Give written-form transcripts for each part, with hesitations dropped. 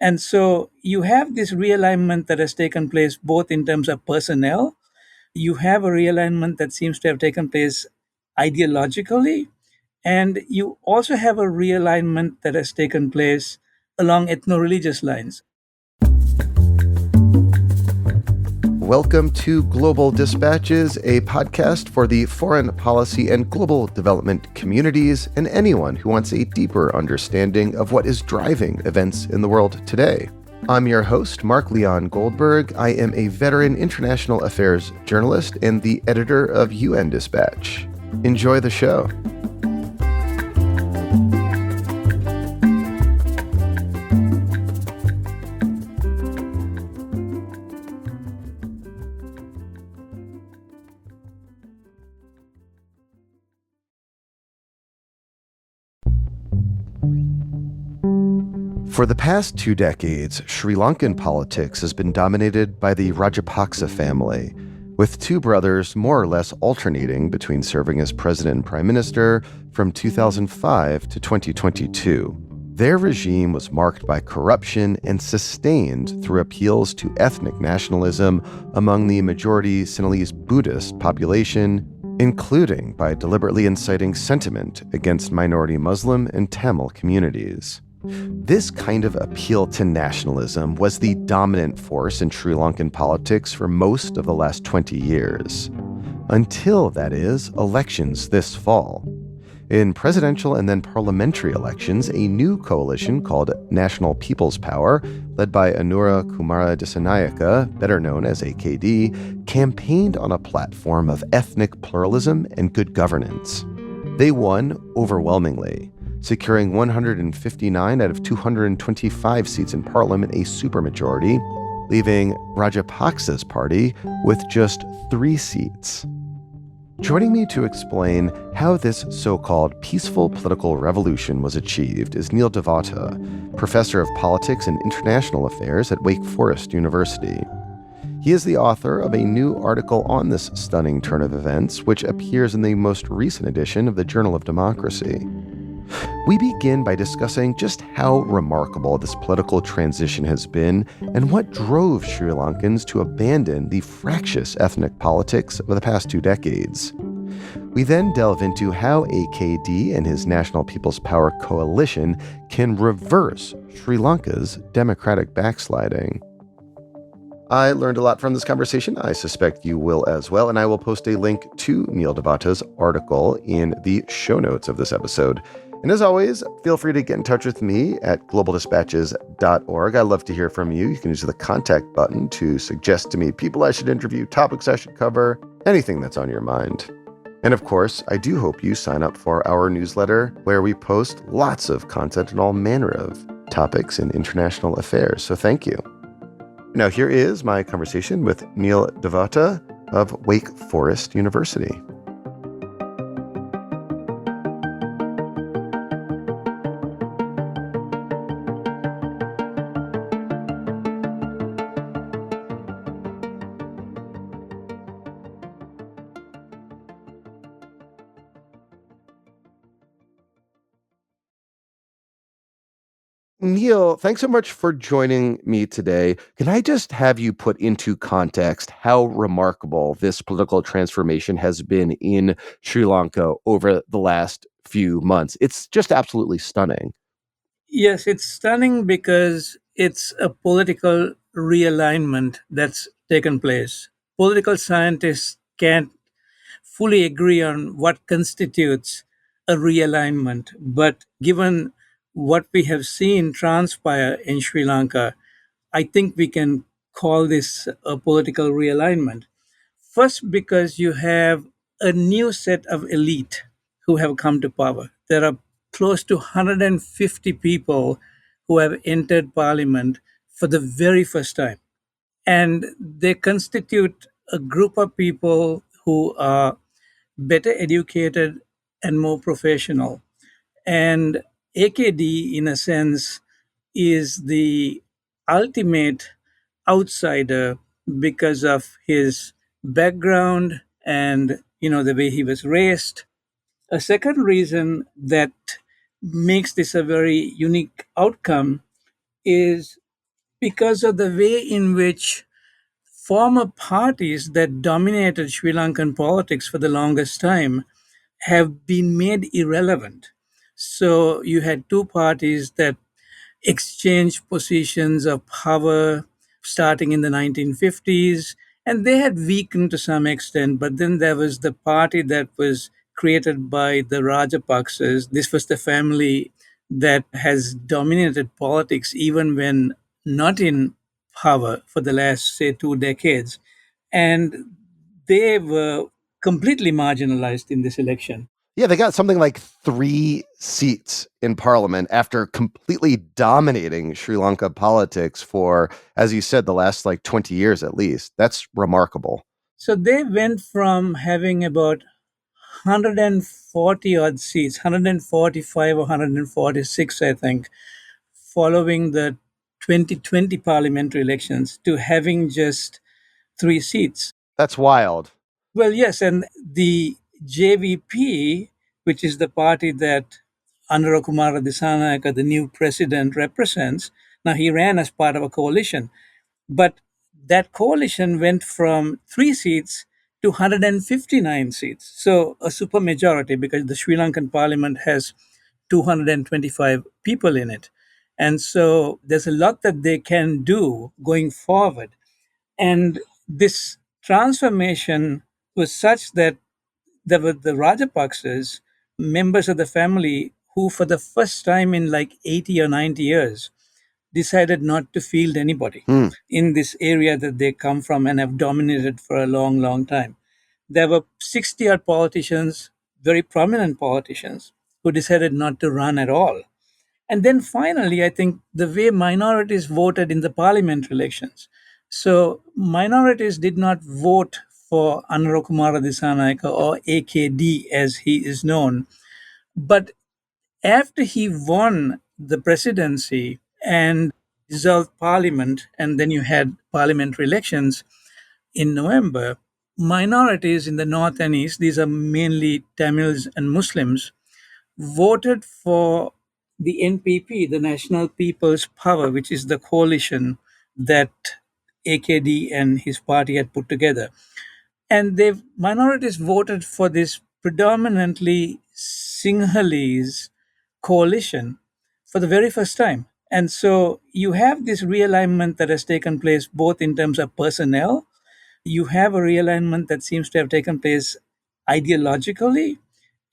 And so you have this realignment that has taken place both in terms of personnel. You have a realignment that seems to have taken place ideologically. And you also have a realignment that has taken place along ethno religious lines. Welcome to Global Dispatches, a podcast for the foreign policy and global development communities and anyone who wants a deeper understanding of what is driving events in the world today. I'm your host, Mark Leon Goldberg. I am a veteran international affairs journalist and the editor of UN Dispatch. Enjoy the show. For the past 2 decades, Sri Lankan politics has been dominated by the Rajapaksa family, with two brothers more or less alternating between serving as president and prime minister from 2005 to 2022. Their regime was marked by corruption and sustained through appeals to ethnic nationalism among the majority Sinhalese Buddhist population, including by deliberately inciting sentiment against minority Muslim and Tamil communities. This kind of appeal to nationalism was the dominant force in Sri Lankan politics for most of the last 20 years. Until, that is, elections this fall. In presidential and then parliamentary elections, a new coalition called National People's Power, led by Anura Kumara Dissanayake, better known as AKD, campaigned on a platform of ethnic pluralism and good governance. They won overwhelmingly, securing 159 out of 225 seats in parliament, a supermajority, leaving Rajapaksa's party with just 3 seats. Joining me to explain how this so-called peaceful political revolution was achieved is Neil Devata, professor of politics and international affairs at Wake Forest University. He is the author of a new article on this stunning turn of events, which appears in the most recent edition of the Journal of Democracy. We begin by discussing just how remarkable this political transition has been and what drove Sri Lankans to abandon the fractious ethnic politics of the past 2 decades. We then delve into how AKD and his National People's Power coalition can reverse Sri Lanka's democratic backsliding. I learned a lot from this conversation. I suspect you will as well, and I will post a link to Neil Devata's article in the show notes of this episode. And as always, feel free to get in touch with me at globaldispatches.org. I love to hear from you. You can use the contact button to suggest to me people I should interview, topics I should cover, anything that's on your mind. And of course, I do hope you sign up for our newsletter, where we post lots of content on all manner of topics in international affairs. So thank you. Now here is my conversation with Neil Devata of Wake Forest University. Neil, thanks so much for joining me today. Can I just have you put into context how remarkable this political transformation has been in Sri Lanka over the last few months? It's just absolutely stunning. Yes, it's stunning because it's a political realignment that's taken place. Political scientists can't fully agree on what constitutes a realignment, but given what we have seen transpire in Sri Lanka, I think we can call this a political realignment. First, because you have a new set of elite who have come to power. There are close to 150 people who have entered parliament for the very first time. And they constitute a group of people who are better educated and more professional. And AKD, in a sense, is the ultimate outsider because of his background and the way he was raised. A second reason that makes this a very unique outcome is because of the way in which former parties that dominated Sri Lankan politics for the longest time have been made irrelevant. So you had two parties that exchanged positions of power starting in the 1950s, and they had weakened to some extent. But then there was the party that was created by the Rajapaksas. This was the family that has dominated politics even when not in power for the last, say, 2 decades. And they were completely marginalized in this election. Yeah, they got something like 3 seats in parliament after completely dominating Sri Lanka politics for, as you said, the last like 20 years at least. That's remarkable. So they went from having about 140 odd seats, 145 or 146, I think, following the 2020 parliamentary elections, to having just 3 seats. That's wild. Well, yes, and the JVP, which is the party that Anura Kumara Dissanayake, the new president, represents, now he ran as part of a coalition. But that coalition went from 3 seats to 159 seats. So a supermajority, because the Sri Lankan parliament has 225 people in it. And so there's a lot that they can do going forward. And this transformation was such that there were the Rajapaksas, members of the family, who, for the first time in like 80 or 90 years, decided not to field anybody Hmm. in this area that they come from and have dominated for a long, long time. There were 60 odd politicians, very prominent politicians, who decided not to run at all. And then finally, I think the way minorities voted in the parliamentary elections. So minorities did not vote for Anura Kumara Dissanayake, or AKD as he is known. But after he won the presidency and dissolved parliament, and then you had parliamentary elections in November, minorities in the north and east, these are mainly Tamils and Muslims, voted for the NPP, the National People's Power, which is the coalition that AKD and his party had put together. And the minorities voted for this predominantly Sinhalese coalition for the very first time. And so you have this realignment that has taken place both in terms of personnel. You have a realignment that seems to have taken place ideologically,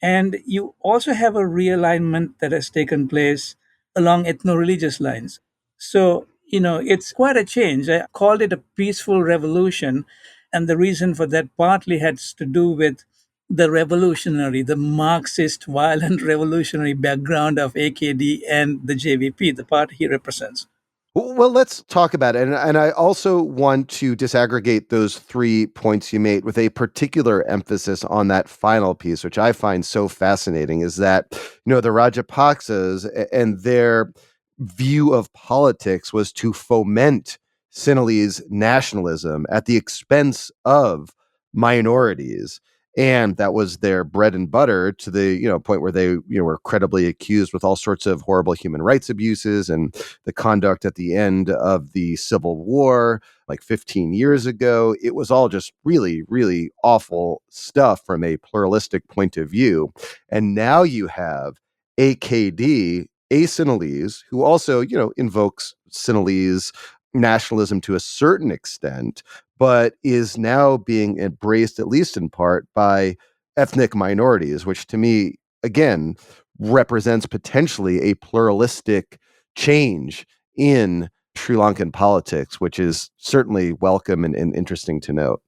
and you also have a realignment that has taken place along ethno religious lines. So, it's quite a change. I called it a peaceful revolution. And the reason for that partly has to do with the Marxist, violent revolutionary background of AKD and the JVP, the party he represents. Well, let's talk about it. And I also want to disaggregate those 3 points you made with a particular emphasis on that final piece, which I find so fascinating, is that, the Rajapaksas and their view of politics was to foment Sinhalese nationalism at the expense of minorities. And that was their bread and butter, to the point where they were credibly accused with all sorts of horrible human rights abuses and the conduct at the end of the Civil War, like 15 years ago. It was all just really, really awful stuff from a pluralistic point of view. And now you have AKD, a Sinhalese, who also, invokes Sinhalese nationalism to a certain extent, but is now being embraced, at least in part, by ethnic minorities, which to me, again, represents potentially a pluralistic change in Sri Lankan politics, which is certainly welcome and interesting to note.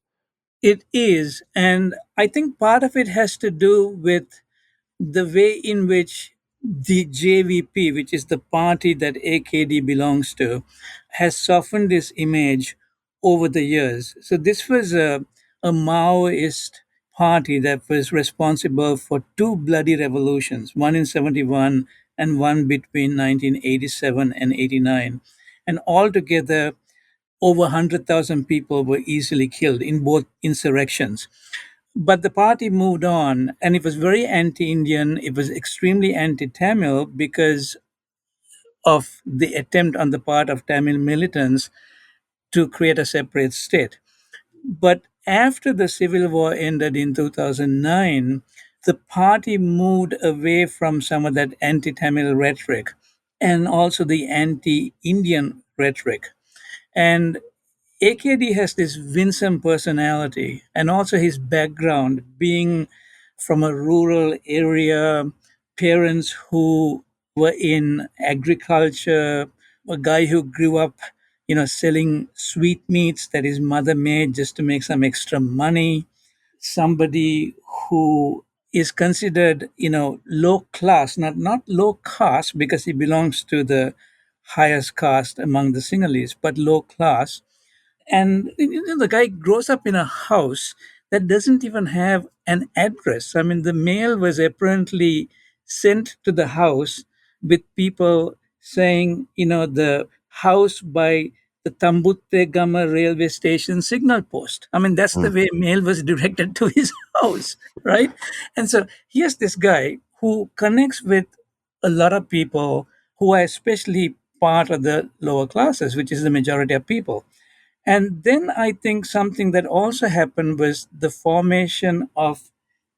It is. And I think part of it has to do with the way in which the JVP, which is the party that AKD belongs to, has softened this image over the years. So this was a Maoist party that was responsible for two bloody revolutions, one in 71 and one between 1987 and 89. And altogether, over 100,000 people were easily killed in both insurrections. But the party moved on, and it was very anti Indian. It was extremely anti Tamil because of the attempt on the part of Tamil militants to create a separate state. But after the civil war ended in 2009, the party moved away from some of that anti Tamil rhetoric and also the anti Indian rhetoric. And AKD has this winsome personality and also his background being from a rural area, parents who were in agriculture, a guy who grew up, selling sweetmeats that his mother made just to make some extra money, somebody who is considered, low class, not low caste because he belongs to the highest caste among the Sinhalese, but low class. And the guy grows up in a house that doesn't even have an address. I mean, the mail was apparently sent to the house with people saying, the house by the Tambutte Gama railway station signal post. I mean, that's the way mail was directed to his house, right? And so here's this guy who connects with a lot of people who are especially part of the lower classes, which is the majority of people. And then I think something that also happened was the formation of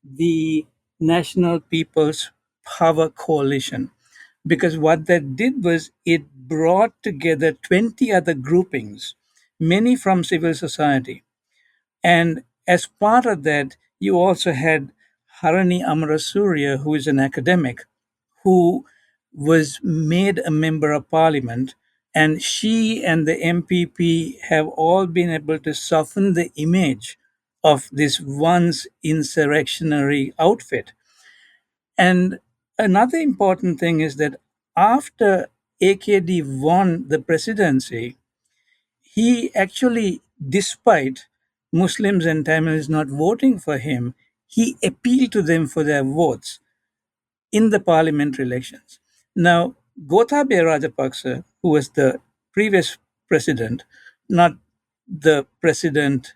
the National People's Power Coalition. Because what that did was it brought together 20 other groupings, many from civil society. And as part of that, you also had Harani Amarasuriya, who is an academic, who was made a member of parliament. And she and the MPP have all been able to soften the image of this once insurrectionary outfit. And another important thing is that after AKD won the presidency, he actually, despite Muslims and Tamils not voting for him, he appealed to them for their votes in the parliamentary elections. Now, Gotabaya Rajapaksa, who was the previous president, not the president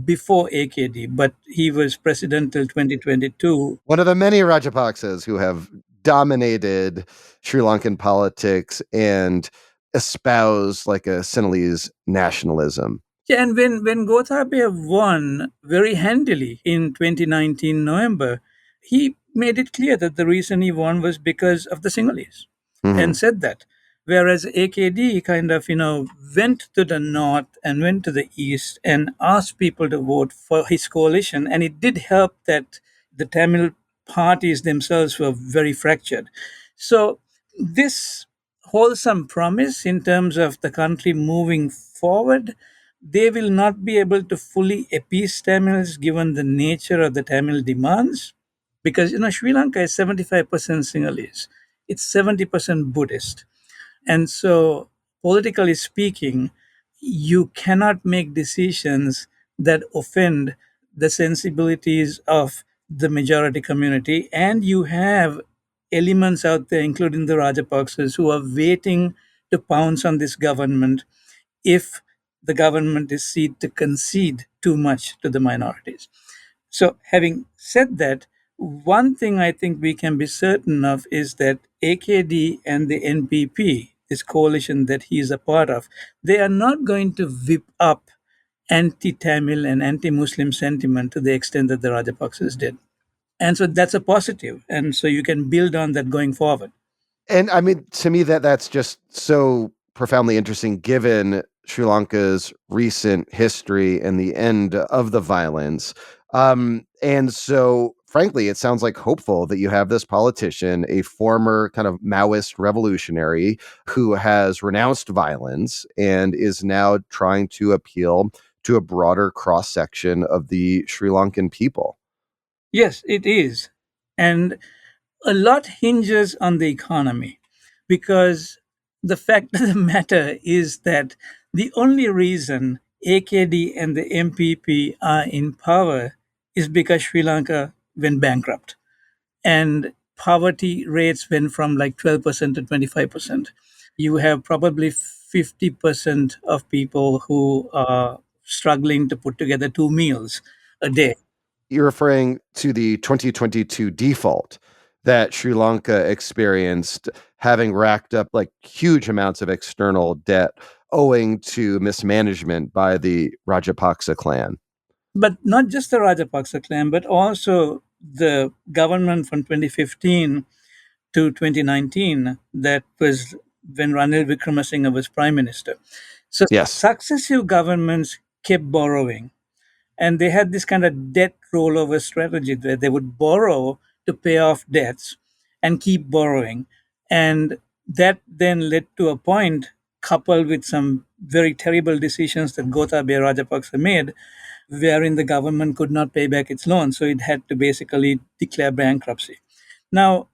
before AKD, but he was president till 2022. One of the many Rajapaksas who have dominated Sri Lankan politics and espouse like a Sinhalese nationalism. Yeah, and when Gotabaya won very handily in 2019 November, he made it clear that the reason he won was because of the Sinhalese and Mhm. said that. Whereas AKD kind of, went to the north and went to the east and asked people to vote for his coalition. And it did help that the Tamil parties themselves were very fractured. So this wholesome promise in terms of the country moving forward, they will not be able to fully appease Tamils given the nature of the Tamil demands. Because Sri Lanka is 75% Sinhalese, it's 70% Buddhist. And so, politically speaking, you cannot make decisions that offend the sensibilities of the majority community. And you have elements out there, including the Rajapaksas, who are waiting to pounce on this government if the government is seen to concede too much to the minorities. So, having said that, one thing I think we can be certain of is that AKD and the NPP, this coalition that he is a part of, they are not going to whip up anti Tamil and anti Muslim sentiment to the extent that the Rajapaksas did. And so that's a positive. And so you can build on that going forward. And I mean, to me, that's just so profoundly interesting given Sri Lanka's recent history and the end of the violence. And so, frankly, it sounds like hopeful that you have this politician, a former kind of Maoist revolutionary who has renounced violence and is now trying to appeal to a broader cross section of the Sri Lankan people. Yes, it is. And a lot hinges on the economy because the fact of the matter is that the only reason AKD and the MPP are in power is because Sri Lanka went bankrupt and poverty rates went from like 12% to 25%. You have probably 50% of people who are struggling to put together two meals a day. You're referring to the 2022 default that Sri Lanka experienced. having racked up like huge amounts of external debt owing to mismanagement by the Rajapaksa clan. But not just the Rajapaksa clan, but also the government from 2015 to 2019, that was when Ranil Wickremesinghe was prime minister. So Yes. successive governments kept borrowing, and they had this kind of debt rollover strategy where they would borrow to pay off debts and keep borrowing. And that then led to a point, coupled with some very terrible decisions that Gotabaya Rajapaksa made, wherein the government could not pay back its loan. So it had to basically declare bankruptcy. Now,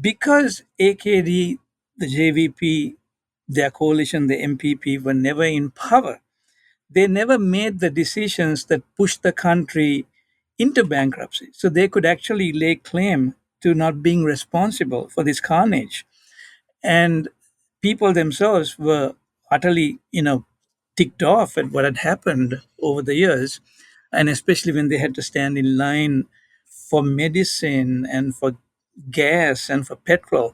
because AKD, the JVP, their coalition, the MPP, were never in power, they never made the decisions that pushed the country into bankruptcy. So they could actually lay claim to not being responsible for this carnage. And people themselves were utterly, ticked off at what had happened over the years. And especially when they had to stand in line for medicine and for gas and for petrol.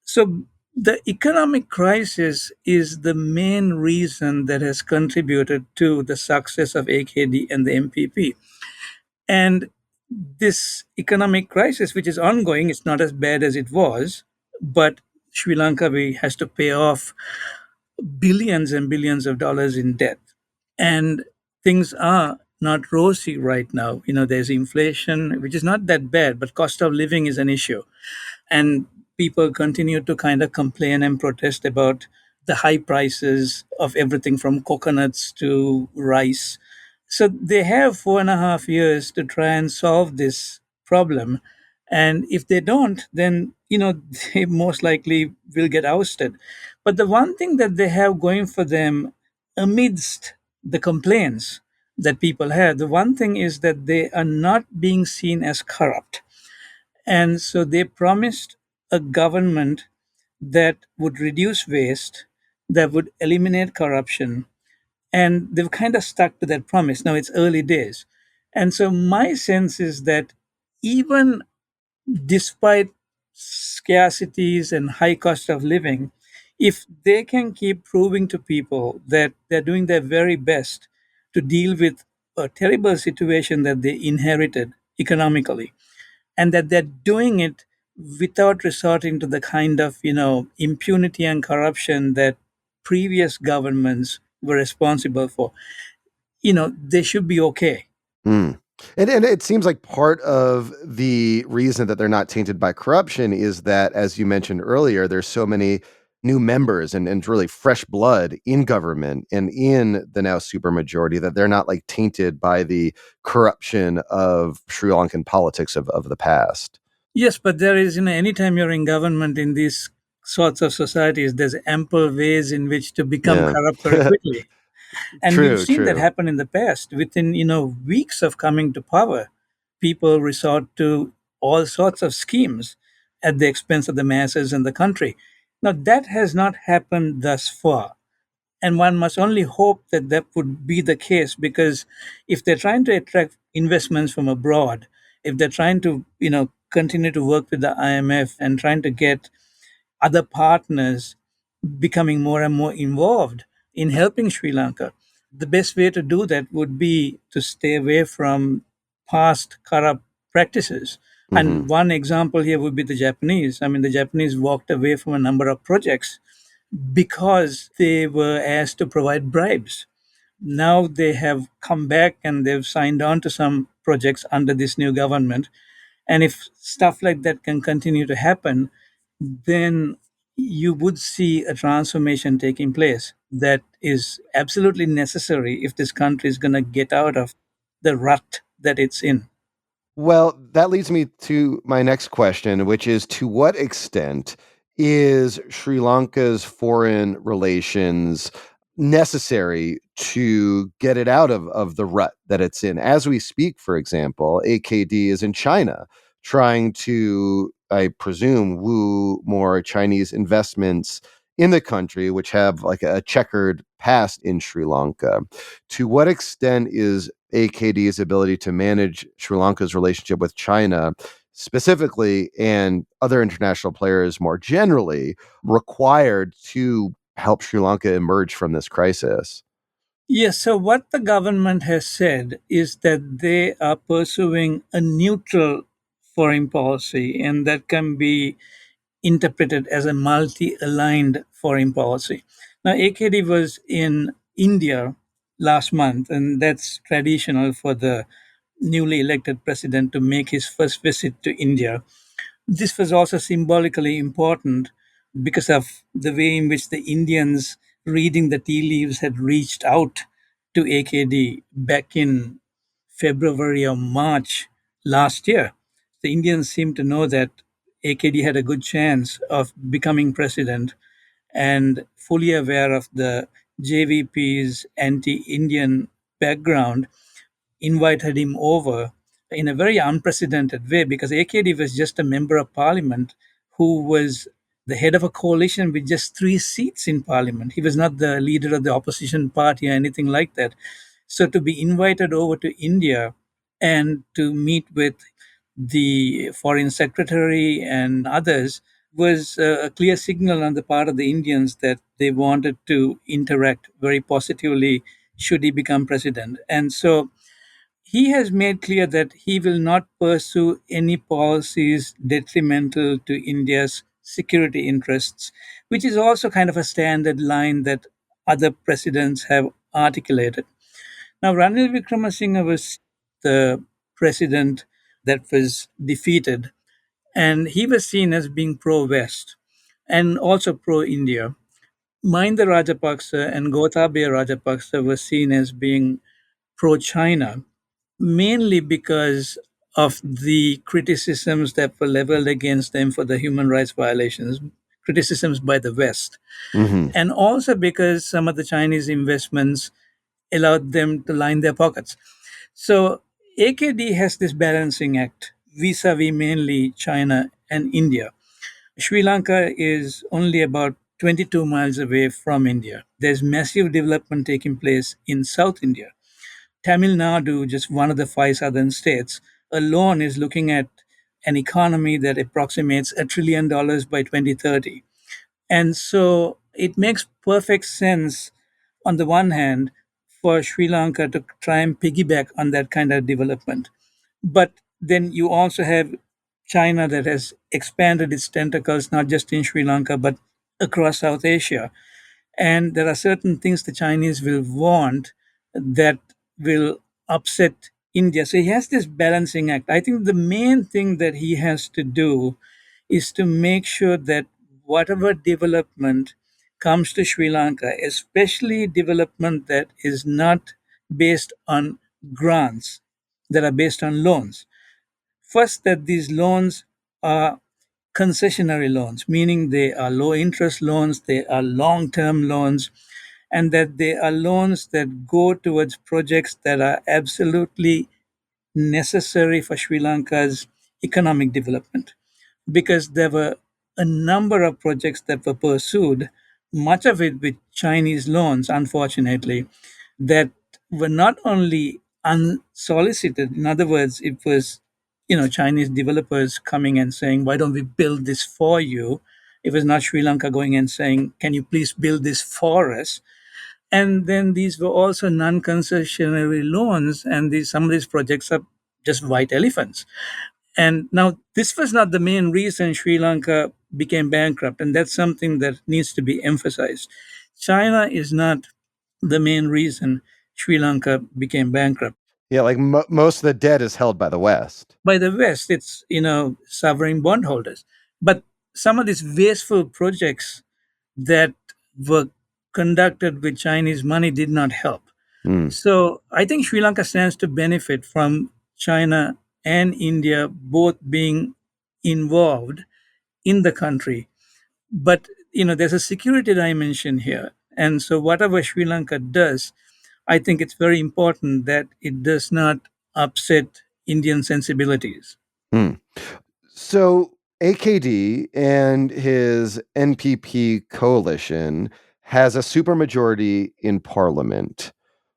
So the economic crisis is the main reason that has contributed to the success of AKD and the MPP. And this economic crisis, which is ongoing, it's not as bad as it was, but Sri Lanka has to pay off billions and billions of dollars in debt. And things are not rosy right now. There's inflation, which is not that bad, but cost of living is an issue. And people continue to kind of complain and protest about the high prices of everything from coconuts to rice. So they have 4.5 years to try and solve this problem. And if they don't, then, they most likely will get ousted. But the one thing that they have going for them, amidst the complaints that people have, the one thing is that they are not being seen as corrupt. And so they promised a government that would reduce waste, that would eliminate corruption, and they've kind of stuck to that promise. Now it's early days. And so my sense is that even despite scarcities and high cost of living, if they can keep proving to people that they're doing their very best to deal with a terrible situation that they inherited economically, and that they're doing it without resorting to the kind of impunity and corruption that previous governments were responsible for, they should be okay. Mm. And it seems like part of the reason that they're not tainted by corruption is that, as you mentioned earlier, there's so many new members and really fresh blood in government and in the now supermajority that they're not like tainted by the corruption of Sri Lankan politics of the past. Yes, but there is, anytime you're in government in these sorts of societies, there's ample ways in which to become Yeah. corrupt very quickly. And we've True, seen that true. happen in the past. Within, weeks of coming to power, people resort to all sorts of schemes at the expense of the masses and the country. Now, that has not happened thus far. And one must only hope that that would be the case, because if they're trying to attract investments from abroad, if they're trying to, continue to work with the IMF and trying to get other partners becoming more and more involved in helping Sri Lanka, the best way to do that would be to stay away from past corrupt practices. Hmm. And one example here would be the Japanese. I mean, the Japanese walked away from a number of projects because they were asked to provide bribes. Now they have come back and they've signed on to some projects under this new government. And if stuff like that can continue to happen, then you would see a transformation taking place that is absolutely necessary if this country is going to get out of the rut that it's in. Well, that leads me to my next question, which is to what extent is Sri Lanka's foreign relations necessary to get it out of the rut that it's in? As we speak, for example, AKD is in China trying to, I presume, woo more Chinese investments in the country, which have like a checkered past in Sri Lanka. To what extent is AKD's ability to manage Sri Lanka's relationship with China specifically and other international players more generally required to help Sri Lanka emerge from this crisis? Yes, so what the government has said is that they are pursuing a neutral foreign policy, and that can be interpreted as a multi aligned foreign policy. Now, AKD was in India last month, and that's traditional for the newly elected president to make his first visit to India. This was also symbolically important because of the way in which the Indians reading the tea leaves had reached out to AKD back in February or March last year. The Indians seemed to know that AKD had a good chance of becoming president, and fully aware of the JVP's anti Indian background, invited him over in a very unprecedented way, because AKD was just a member of parliament who was the head of a coalition with just 3 seats in parliament. He was not the leader of the opposition party or anything like that. So to be invited over to India and to meet with the foreign secretary and others was a clear signal on the part of the Indians that they wanted to interact very positively should he become president. And so he has made clear that he will not pursue any policies detrimental to India's security interests, which is also kind of a standard line that other presidents have articulated. Now, Ranil Wickremesinghe was the president that was defeated, and he was seen as being pro West and also pro India. Mahinda Rajapaksa and Gotabaya Rajapaksa were seen as being pro China, mainly because of the criticisms that were leveled against them for the human rights violations, criticisms by the West, Hmm. and also because some of the Chinese investments allowed them to line their pockets. So AKD has this balancing act vis a vis mainly China and India. Sri Lanka is only about 22 miles away from India. There's massive development taking place in South India. Tamil Nadu, just one of the 5 southern states, alone is looking at an economy that approximates $1 trillion by 2030. And so it makes perfect sense, on the one hand, for Sri Lanka to try and piggyback on that kind of development. But then you also have China that has expanded its tentacles not just in Sri Lanka but across South Asia. And there are certain things the Chinese will want that will upset India. So he has this balancing act. I think the main thing that he has to do is to make sure that whatever development comes to Sri Lanka, especially development that is not based on grants, that are based on loans, first, that these loans are concessionary loans, meaning they are low interest loans, they are long term loans, and that they are loans that go towards projects that are absolutely necessary for Sri Lanka's economic development, because there were a number of projects that were pursued, much of it with Chinese loans, unfortunately, that were not only unsolicited. In other words, it was, Chinese developers coming and saying, "Why don't we build this for you?" It was not Sri Lanka going and saying, "Can you please build this for us?" And then these were also non-concessionary loans, and some of these projects are just white elephants. And now, this was not the main reason Sri Lanka became bankrupt, and that's something that needs to be emphasized. China is not the main reason Sri Lanka became bankrupt. Yeah, like most of the debt is held by the West. By the West, it's sovereign bondholders. But some of these wasteful projects that were conducted with Chinese money did not help. Mm. So I think Sri Lanka stands to benefit from China and India both being involved in the country. But there's a security dimension here. And so whatever Sri Lanka does, I think it's very important that it does not upset Indian sensibilities. Mm. So AKD and his NPP coalition has a supermajority in parliament.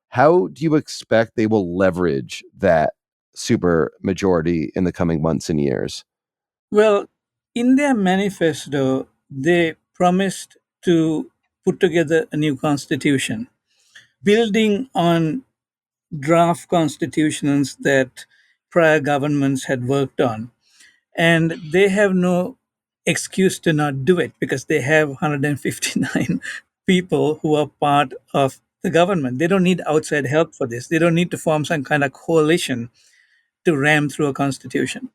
How do you expect they will leverage that super majority in the coming months and years? Well, in their manifesto, they promised to put together a new constitution, building on draft constitutions that prior governments had worked on. And they have no excuse to not do it because they have 159 people who are part of the government. They don't need outside help for this. They don't need to form some kind of coalition to ram through a constitution.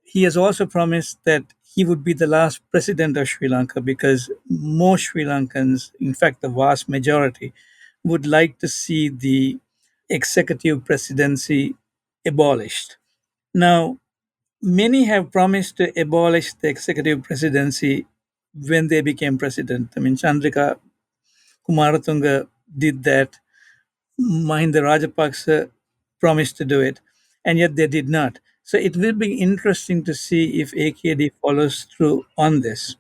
He has also promised that he would be the last president of Sri Lanka because most Sri Lankans, in fact, the vast majority, would like to see the executive presidency abolished. Now, many have promised to abolish the executive presidency when they became president. I mean, Chandrika Kumaratunga did that. Mahinda Rajapaksa promised to do it, and yet they did not. So it will be interesting to see if AKD follows through on this.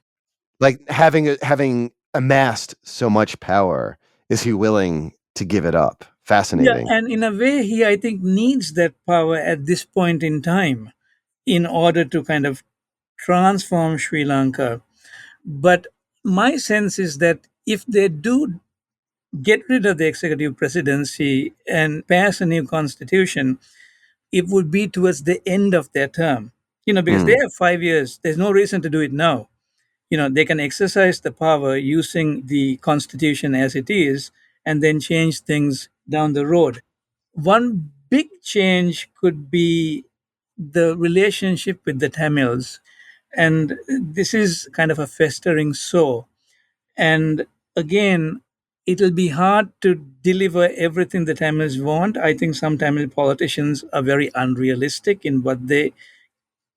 Like having amassed so much power, is he willing to give it up? Yeah, Fascinating. and in a way, he, I think, needs that power at this point in time in order to kind of transform Sri Lanka. But my sense is that if they do get rid of the executive presidency and pass a new constitution, it would be towards the end of their term. Because they Mm. have 5 years. There's no reason to do it now. They can exercise the power using the constitution as it is and then change things down the road. One big change could be the relationship with the Tamils. And this is kind of a festering sore. And again, it'll be hard to deliver everything the Tamils want. I think some Tamil politicians are very unrealistic in what they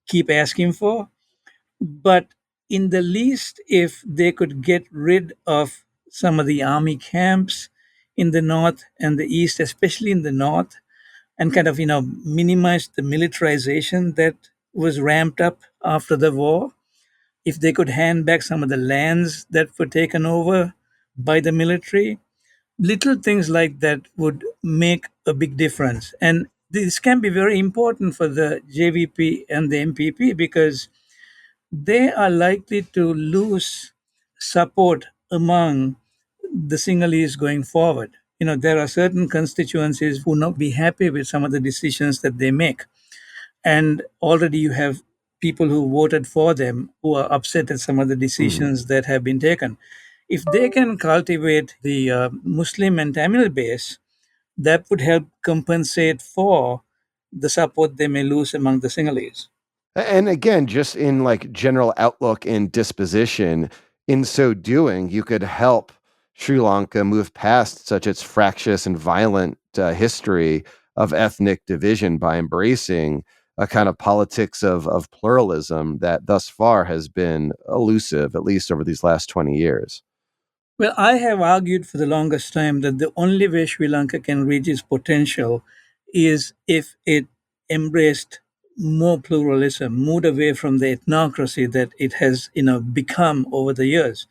keep asking for. But in the least, if they could get rid of some of the army camps in the north and the east, especially in the north, and kind of, minimize the militarization that was ramped up after the war, if they could hand back some of the lands that were taken over by the military, little things like that would make a big difference. And this can be very important for the JVP and the MPP because they are likely to lose support among the Sinhalese going forward. There are certain constituencies who will not be happy with some of the decisions that they make. And already you have people who voted for them who are upset at some of the Mm. decisions that have been taken. If they can cultivate the Muslim and Tamil base, that would help compensate for the support they may lose among the Sinhalese. And again, just in like general outlook and disposition, in so doing, you could help Sri Lanka move past such its fractious and violent history of ethnic division by embracing a kind of politics of pluralism that thus far has been elusive, at least over these last 20 years. Well, I have argued for the longest time that the only way Sri Lanka can reach its potential is if it embraced more pluralism, moved away from the ethnocracy that it has, become over the years.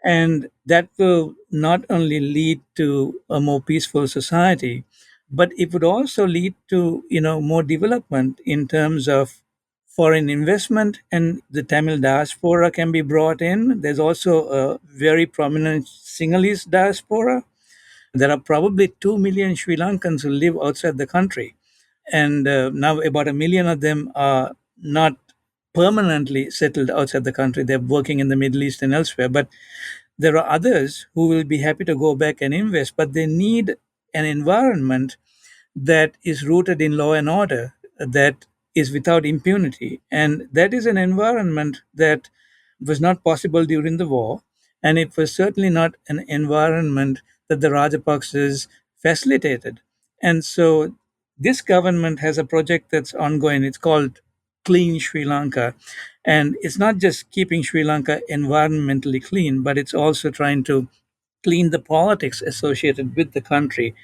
And that will not only lead to a more peaceful society, but it would also lead to, more development in terms of foreign investment, and the Tamil diaspora can be brought in. There's also a very prominent Sinhalese diaspora. There are probably 2 million Sri Lankans who live outside the country. And now about a million of them are not permanently settled outside the country. They're working in the Middle East and elsewhere. But there are others who will be happy to go back and invest, but they need an environment that is rooted in law and order, that is without impunity. And that is an environment that was not possible during the war. And it was certainly not an environment that the Rajapaksas facilitated. And so this government has a project that's ongoing. It's called Clean Sri Lanka. And it's not just keeping Sri Lanka environmentally clean, but it's also trying to clean the politics associated with the country,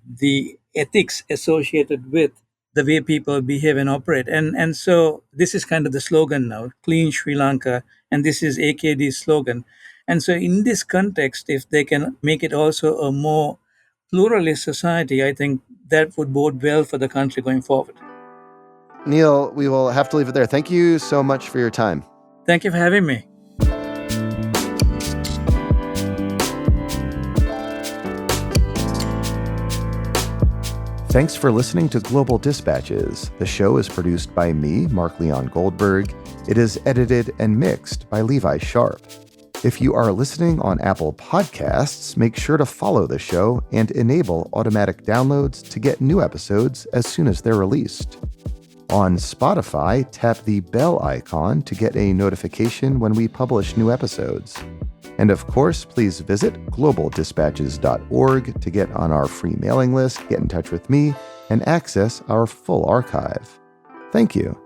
the ethics associated with the way people behave and operate. And so this is kind of the slogan now, Clean Sri Lanka, and this is AKD's slogan. And so in this context, if they can make it also a more pluralist society, I think that would bode well for the country going forward. Neil, we will have to leave it there. Thank you so much for your time. Thank you for having me. Thanks for listening to Global Dispatches. The show is produced by me, Mark Leon Goldberg. It is edited and mixed by Levi Sharp. If you are listening on Apple Podcasts, make sure to follow the show and enable automatic downloads to get new episodes as soon as they're released. On Spotify, tap the bell icon to get a notification when we publish new episodes. And of course, please visit globaldispatches.org to get on our free mailing list, get in touch with me, and access our full archive. Thank you.